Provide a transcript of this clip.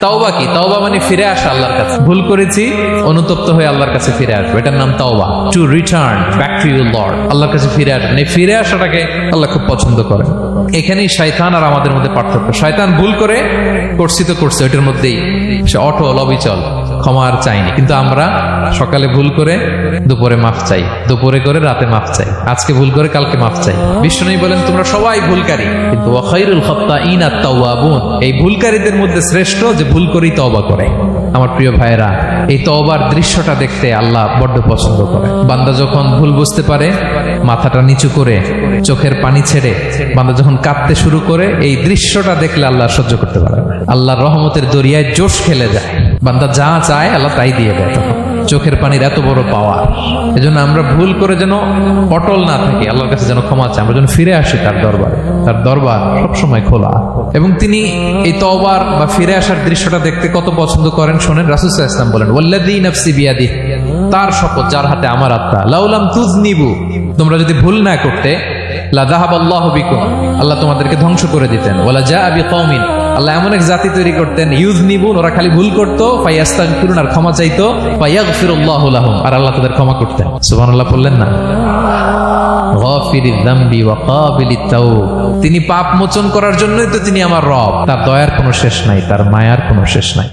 তাওবা কি? তাওবা মানে ফিরে আসা আল্লাহর কাছে। ভুল করেছি, অনুতপ্ত হয়ে আল্লাহর কাছে ফিরে আসবো, এটার নাম তাওবা। To return back to your Lord, আল্লাহর কাছে ফিরে আসবেন। এই ফিরে আসাটাকে আল্লাহ খুব পছন্দ করেন। এখানেই শয়তান আর আমাদের মধ্যে পার্থক্য। শয়তান ভুল করে করছি তো করছে, ওইটার মধ্যেই সে অটল অবিচল, ক্ষমা আর চাইনি। কিন্তু আমরা সকালে ভুল করে দুপুরে মাফ চাই, দুপুরে করে রাতে মাফ চাই, আজকে ভুল করে কালকে মাফ চাই। বিষ্ণু বলেন তোমরা সবাই ভুলকারী, কিন্তু ওয়া খায়রুল খাত্তাঈন আত-তাওয়াবুন, এই ভুলকারীদের মধ্যে শ্রেষ্ঠ যে ভুল করেই তওবা করে। আমার প্রিয় ভাইয়েরা, এই তওবার দৃশ্যটা দেখতে আল্লাহ বড্ড পছন্দ করে। বান্দা যখন ভুল বুঝতে পারে, মাথাটা নিচু করে চোখের পানি ছেড়ে বান্দা যখন কাঁদতে শুরু করে, এই দৃশ্যটা দেখলে আল্লাহ সহ্য করতে পারে না। আল্লাহর রহমতের দরিয়ায় জোশ খেলে যায়, বান্দা যা চায় আল্লাহ তাই দিয়ে দেয়। তখন চোখের পানির এত বড় পাওয়ার। এজন্য আমরা ভুল করে যেন অটল না থাকি, আল্লাহর কাছে যেন ক্ষমা চাই, আমরা যেন ফিরে আসি তার দরবারে। তার দরবার সবসময় খোলা, এবং তিনি এই তওবার বা ফিরে আসার দৃশ্যটা দেখতে কত পছন্দ করেন শোনেন। রাসূল সাল্লাল্লাহু আলাইহি ওয়াসাল্লাম বলেন, ওয়াল্লাযী নাফসি বিয়াদিহি, তার শপথ যার হাতে আমার আত্মা, লাউলাম তুযনিবু, তোমরা যদি ভুল না করতে, লা যাহাবাল্লাহু বিকুম, আল্লাহ তোমাদেরকে ধ্বংস করে দিতেন। ওয়ালা জাআ বিকওমিন, আল্লাহ এমন এক জাতি তৈরি করতেন, ইউযনিবুন, ওরা খালি ভুল করতো, ফায়াস্তাগফিরুন, আর ক্ষমা চাইতো, ফায়াগফিরুল্লাহু লাহুম, আর আল্লাহ তাদের ক্ষমা করতেন। সুবহানাল্লাহ বললেন না? গাফিরিয যামবি ওয়া কাবিলিত তাওব, তিনি পাপ মোচন করার জন্যই তো তিনি আমার রব। তার দয়ার কোনো শেষ নাই, তার মায়ার কোনো শেষ নাই।